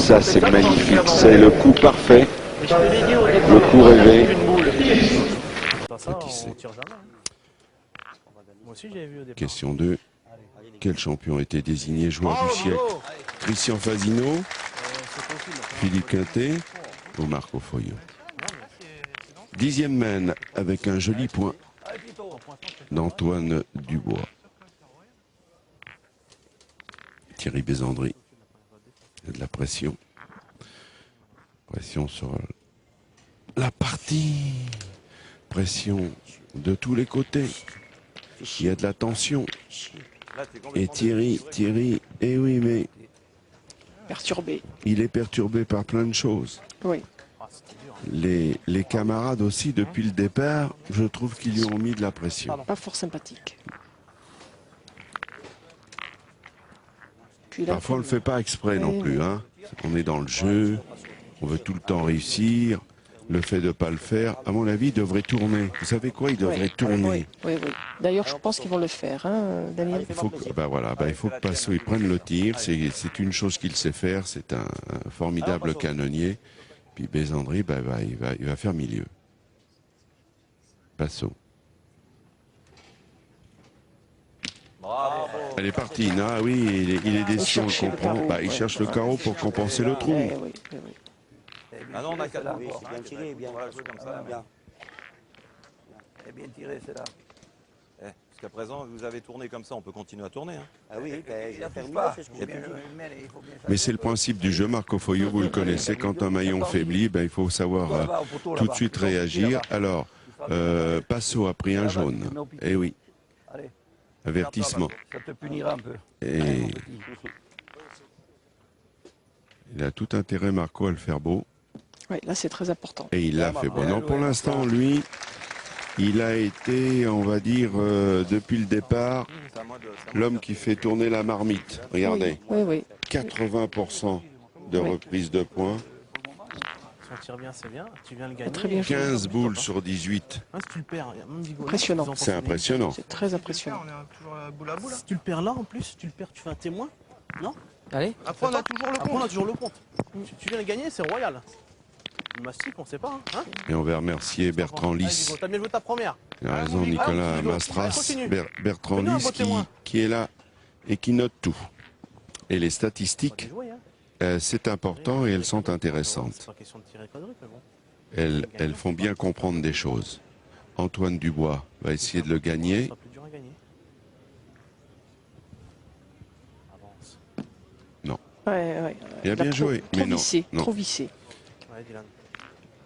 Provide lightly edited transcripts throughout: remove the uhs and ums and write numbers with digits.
Ça, c'est magnifique. C'est le coup parfait. Le coup rêvé. Question 2. Quel champion était désigné joueur du siècle? Christian Fasino, Philippe Quintet ou Marco Foglio? 10e mène avec un joli point d'Antoine Dubois. Thierry Bézandry. Il y a de la pression. Pression sur la partie. Pression de tous les côtés. Il y a de la tension. Et Thierry, eh oui, mais... Perturbé. Il est perturbé par plein de choses. Oui. Les camarades aussi, depuis le départ, je trouve qu'ils lui ont mis de la pression. Pas fort sympathique. Parfois, on ne le fait pas exprès non plus. Hein. On est dans le jeu, on veut tout le temps réussir. Le fait de ne pas le faire, à mon avis, il devrait tourner. Vous savez quoi? Il devrait tourner. Oui. D'ailleurs, je pense qu'ils vont le faire, hein, Daniel. Il faut que, il faut que Passo il prenne le tir. C'est une chose qu'il sait faire. C'est un formidable canonnier. Puis Bézandry, il va faire milieu. Passo. Elle est partie. Ah oui, il est déçu, on le comprend. Il cherche le carreau pour compenser le trou. Oui. Ah non, on a 4 oui, c'est bien tiré, bien joué comme ça. Bien. Et bien tiré, c'est là. Jusqu'à présent, vous avez tourné comme ça, on peut continuer à tourner. Hein. Ah oui, je vais faire pas. Mais c'est le principe du jeu, Marco Foglio, vous le connaissez. Quand un maillon faiblit, il faut savoir tout de suite réagir. Alors, Passo a pris un jaune. Eh oui. Avertissement. Ça te punira un peu. Et il a tout intérêt, Marco, à le faire beau. Oui, là c'est très important. Et il l'a fait beau. Non, pour l'instant, lui, il a été, on va dire, depuis le départ, l'homme qui fait tourner la marmite. Regardez, oui. 80% de reprise de points. Si on tire bien, c'est bien. Tu viens le gagner. Très bien 15 boules sur 18. Si tu le perds, impressionnant. C'est impressionnant. C'est très impressionnant. Si tu le perds là, en plus, tu fais un témoin. Non? Allez. Après, on a toujours le compte. Tu viens le gagner, c'est royal. Le mastic, on sait pas. Hein. Et on va remercier Bertrand Lys. T'as bien joué ta première. Il a raison, Nicolas Mastras. Bertrand Lys qui est là et qui note tout. Et les statistiques, c'est important et elles sont intéressantes. Elles font bien comprendre des choses. Antoine Dubois va essayer de le gagner. Non. Il a bien joué, mais non. Trop vissé.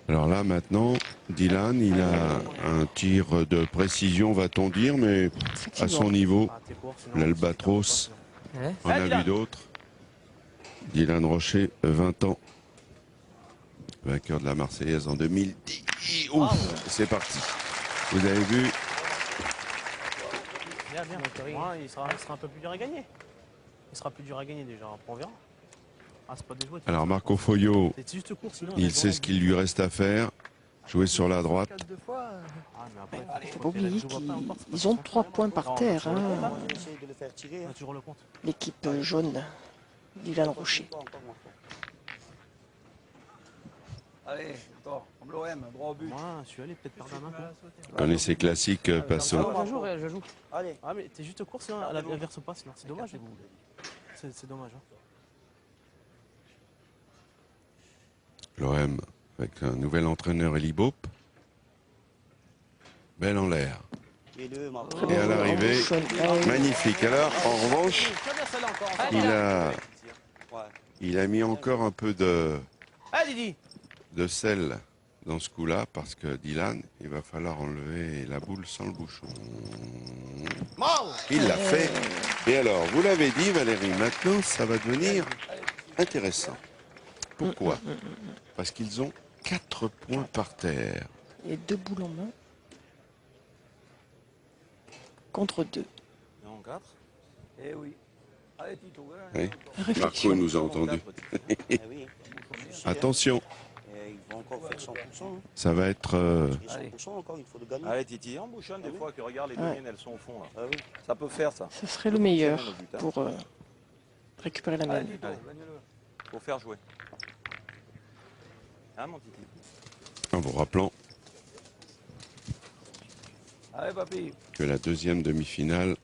Alors là, maintenant, Dylan, il a un tir de précision, va-t-on dire, mais à son niveau, l'Albatros, on a vu d'autres. Dylan Rocher, 20 ans, vainqueur de la Marseillaise en 2010. Ouf, c'est parti. Vous avez vu? Bien. Il sera un peu plus dur à gagner. Il sera plus dur à gagner déjà, on verra. Alors Marco Foglio, il sait ce qu'il lui reste à faire. Jouer sur la droite. Il ne faut pas oublier qu'ils ont 3 points par terre. Hein. L'équipe jaune d'Ilan Rocher. Allez, l'OM, droit au but. Vous connaissez classique, Passo. Je joue. Allez. Ah mais t'es juste court, sinon elle verse pas, sinon c'est dommage. C'est dommage. L'OM avec un nouvel entraîneur Elie Bope. Belle en l'air. Et à l'arrivée, magnifique. Alors, en revanche, il a mis encore un peu de sel dans ce coup-là, parce que Dylan, il va falloir enlever la boule sans le bouchon. Il l'a fait. Et alors, vous l'avez dit, Valérie, maintenant, ça va devenir intéressant. Pourquoi? Parce qu'ils ont 4 points par terre. Et 2 boules en main. Contre 2. Non, 4. Eh oui. Allez, Tito. Oui. Marco nous a entendu. Attention. Ça va être... Allez, Titi, en bouchonne des fois que regarde les domaines, elles sont au fond. Là. Ça peut faire ça. Ce serait le meilleur pour récupérer la main. Pour faire jouer. Hein, mon titi? En vous rappelant Allez, papy. que la deuxième demi-finale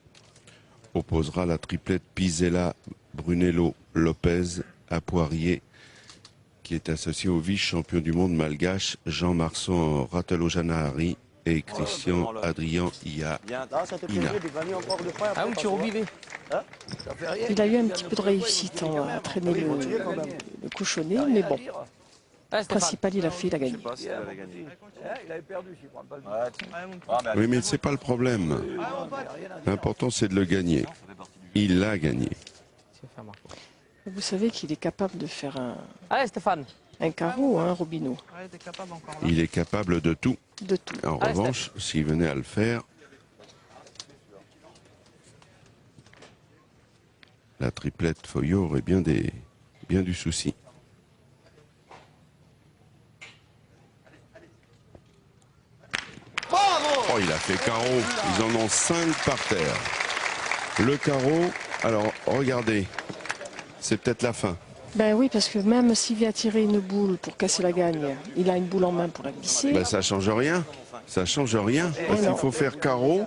opposera la triplette Pizella, Brunello, Lopez à Poirier, qui est associé au vice-champion du monde malgache Jean-Marceau Ratelo-Janahari et Christian Adrien Ia. Ina. Ah oui, tu revivais. Il a eu un petit peu de réussite à traîner le cochonnet, mais bon. Le principal, il a fait, il a gagné. Oui, mais c'est pas le problème. L'important, c'est de le gagner. Il l'a gagné. Vous savez qu'il est capable de faire Allez, Stéphane. un carreau, hein, Robineau. Il est capable de tout. De tout. En revanche, s'il venait à le faire, la triplette Foyot aurait bien du souci. Oh, il a fait carreau. Ils en ont 5 par terre. Le carreau, alors regardez, c'est peut-être la fin. Ben oui, parce que même s'il vient tirer une boule pour casser la gagne, il a une boule en main pour la glisser. Ben, ça change rien. Ça change rien. Parce qu'il faut faire carreau.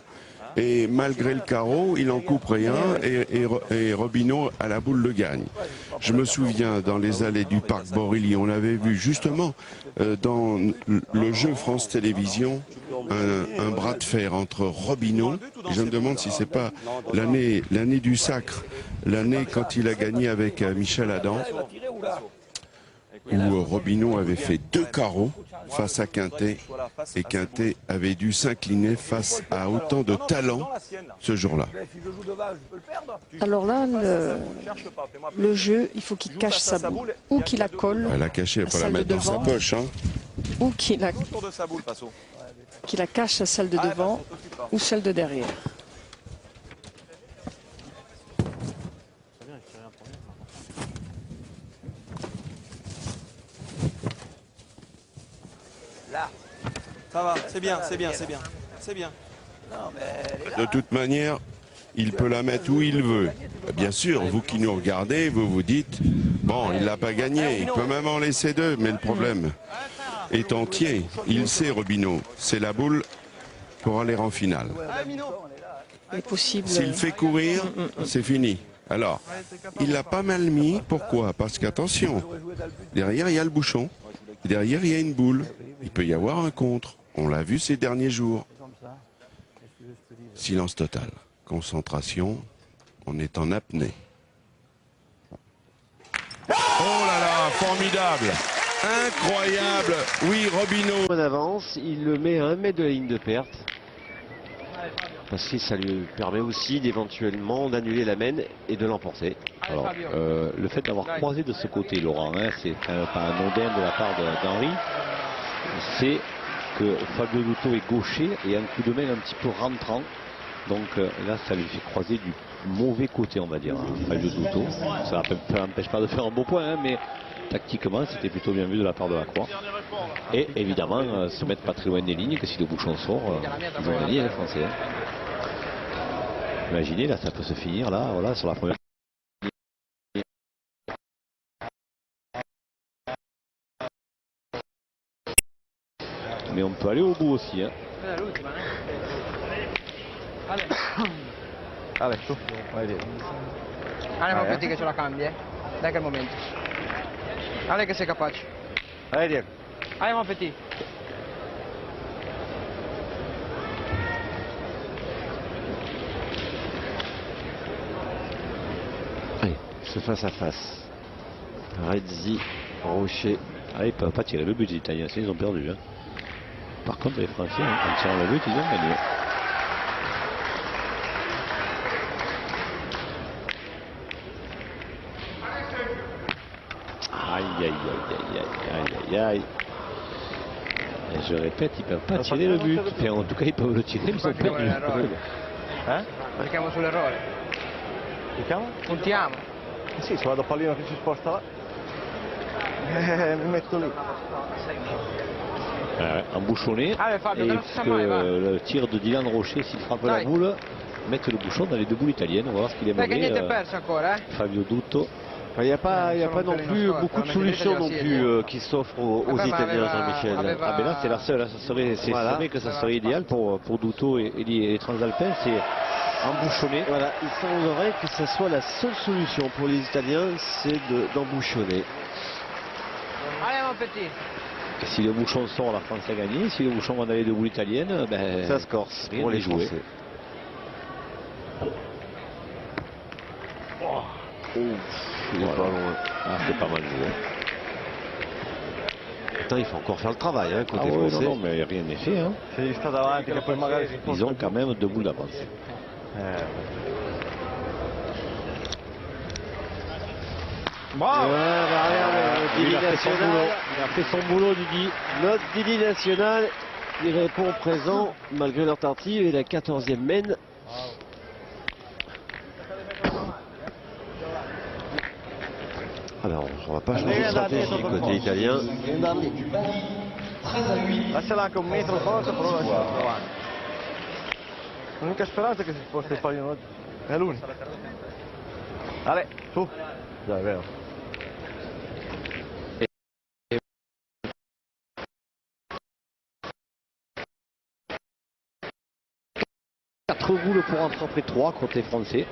Et malgré le carreau, il en coupe rien et Robineau à la boule le gagne. Je me souviens dans les allées du parc Borilly, on avait vu justement dans le jeu France Télévisions un bras de fer entre Robineau, et je me demande si c'est pas l'année du sacre, l'année quand il a gagné avec Michel Adam, où Robineau avait fait 2 carreaux face à Quintet, et Quintet avait dû s'incliner face à autant de talent ce jour-là. Alors là, le jeu, il faut qu'il cache sa boule, ou qu'il la colle. Elle a caché, elle peut la mettre dans sa poche. Hein. Ou qu'il la cache à celle de devant, ou celle de derrière. Là. Ça va, c'est bien, c'est bien, c'est bien. C'est bien. De toute manière, il peut la mettre où il veut. Bien sûr, vous qui nous regardez, vous vous dites, bon, il l'a pas gagné, il peut même en laisser 2, mais le problème est entier. Il sait, Robineau, c'est la boule pour aller en finale. S'il fait courir, c'est fini. Alors, il l'a pas mal mis, pourquoi? Parce qu'attention, derrière il y a le bouchon, derrière il y a une boule, il peut y avoir un contre, on l'a vu ces derniers jours. Silence total, concentration, on est en apnée. Oh là là, formidable, incroyable, oui Robineau. En avance, il le met à 1 mètre de la ligne de perte. Parce que ça lui permet aussi d'éventuellement d'annuler la mène et de l'emporter. Alors, le fait d'avoir croisé de ce côté, Laurent, hein, c'est pas un anodin de la part d'Henri, c'est que Fabio Dutto est gaucher et un coup de main un petit peu rentrant. Donc là, ça lui fait croiser du mauvais côté, on va dire, hein, Fabio Dutto. Ça n'empêche pas de faire un beau point, hein, mais tactiquement, c'était plutôt bien vu de la part de la Croix. Et évidemment, se mettre pas très loin des lignes, que si le bouchon sort, ils ont gagné les Français. Hein. Imaginez, là, ça peut se finir, là, voilà, sur la première. Mais on peut aller au bout aussi. Hein. Allez, su, vai via. Ale, ma che ce la cambi, Dai che è il momento. Ale che sei capace. Vai, Diego. Allez, mon petit. Allez, ce face à face. Rezzi, Rocher. Ah, ils ne peuvent pas tirer le but, les Italiens, ils ont perdu. Hein. Par contre, les Français, en tirant le but, ils ont gagné. Aïe, aïe, aïe, aïe, aïe, aïe. Et je répète, ils ne peuvent pas tirer le but. Enfin, en tout cas, ils peuvent le tirer, mais ils sont perdus. Eh? Giochiamo sull'errore. Giochiamo? Puntiamo. Sì, se vado a pallino che si sposta là, mi metto lì. Embouchonné. Allez, Fabio, Et non puisque si sa mai, va. le tir de Dylan Rocher, s'il frappe la Dai. boule, mettre le bouchon dans les 2 boules italiennes. On va voir ce qu'il Dai che aimerait. niente è perso ancora, Fabio Dutto. Il n'y a pas non plus beaucoup de solutions non plus qui s'offrent aux Italiens, Jean-Michel. Ah ben là c'est la seule, c'est vrai que ça serait idéal pour Duto et les Transalpins, c'est embouchonner. Voilà, il semblerait que ce soit la seule solution pour les Italiens, c'est d'embouchonner. Allez mon petit. Et si le bouchon sort, la France a gagné. Si le bouchon va aller de boule italienne, ben, ça se corse pour les jouer. Il est pas loin. Ah, c'est pas mal joué. Putain, il faut encore faire le travail, hein, côté français. français. Non, mais rien n'est fait. Hein. Ils ont quand même 2 boules d'avance. Regarde, il a fait son boulot, Didi. Notre Didi national, il répond présent malgré leur tentative et la 14e mène. Alors, on va pas changer de stratégie côté italien. Lasciala anche un metro forte, però lasciala davanti. L'unica speranza è che si sposti il pallino oggi. È l'unica. Ale, su. Già, è vero. Quatre boules pour en frapper 3 côté français.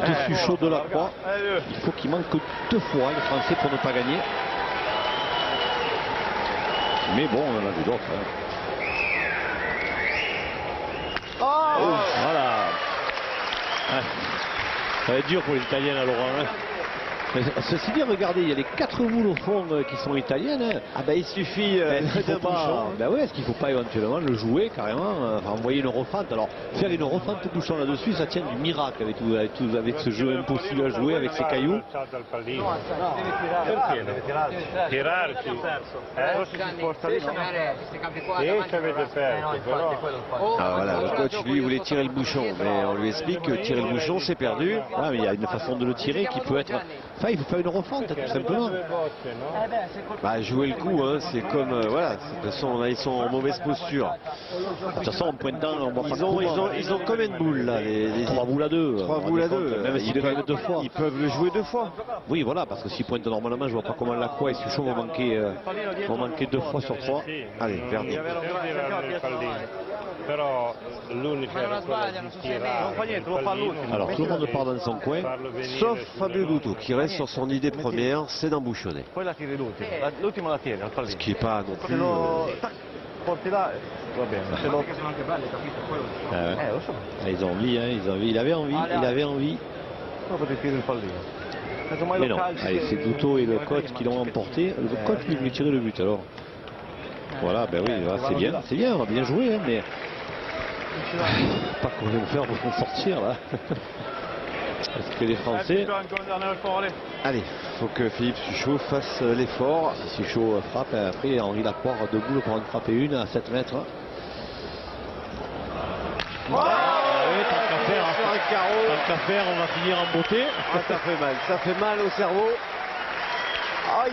Dessus chaud de la croix. Il faut qu'il manque 2 fois les Français pour ne pas gagner. Mais bon, on en a vu d'autres. Hein. Oh, voilà. Ça va être dur pour les Italiens à Laurent. Hein. Ceci dit, regardez, il y a les 4 boules au fond qui sont italiennes. Hein. Ah ben il suffit d'un bouchon. Ben ouais, est-ce qu'il ne faut pas éventuellement le jouer carrément, envoyer une refente? Alors faire une refente de bouchon là-dessus, ça tient du miracle avec ce jeu impossible à jouer avec ces cailloux. Ah voilà, le coach lui voulait tirer le bouchon, mais on lui explique que tirer le bouchon c'est perdu. Ah, mais il y a une façon de le tirer qui peut être... Enfin, il faut faire une refente tout simplement. Bah, jouer le coup, hein, c'est comme... voilà, de toute façon ils sont en mauvaise posture. De toute façon en pointant, on va ils ont combien de boules là les 3 boules à 2. 3 boules à 2. Même s'ils le gagnent 2 fois. Ils peuvent le jouer 2 fois. Oui, voilà, parce que s'ils pointent normalement, je vois pas comment la croix et Suchot vont manquer 2 fois sur 3. Allez, Verdi. Alors tout le monde part dans son coin, sauf Fabio Duto qui reste sur son idée première, c'est d'embouchonner. Ce qui n'est pas non plus... ils ont envie, hein, il avait envie. Mais non, allez, c'est Duto et le coach qui l'ont emporté. Le coach lui voulait tirer le but alors. Voilà, ben oui, c'est bien, on va bien jouer, hein, mais pas qu'on vient faire pour s'en sortir là. Parce que les Français. Allez, faut que Philippe Suchot fasse l'effort. Si Suchot frappe, après Henri Lacroix de boule pour en frapper une à 7 mètres. Tant qu'à faire, on va finir en beauté. Ah, ça fait mal au cerveau. Aïe.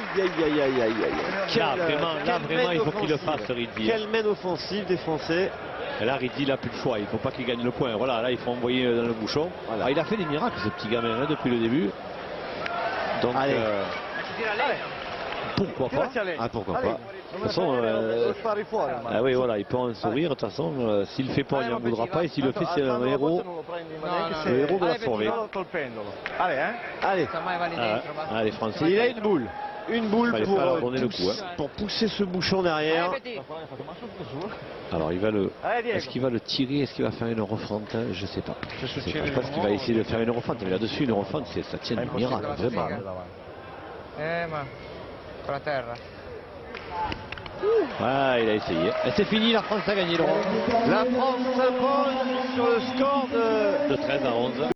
Là vraiment il faut qu'il le fasse, Riddi. Quelle mène offensive des Français. Et là Riddi n'a plus le choix, il ne faut pas qu'il gagne le point. Voilà, là il faut envoyer dans le bouchon. Voilà. Ah, il a fait des miracles ce petit gamin là, depuis le début. Donc pourquoi pas? Ah pourquoi pas. De toute façon, ah oui voilà, il peut en sourire. De toute façon, s'il le fait pas, il n'en voudra pas. Et s'il le fait, c'est un héros. Le héros de la soirée. Allez Français. Il a une boule. Une boule pour pousser ce bouchon derrière. Alors est-ce qu'il va le tirer? Est-ce qu'il va faire une refente? Je sais pas. Je pense qu'il va essayer de faire une refente. Mais là-dessus, une refente, ça tient du miracle, vraiment. Ah, il a essayé. Et c'est fini, la France a gagné, Laurent. La France s'impose sur le score de 13 à 11.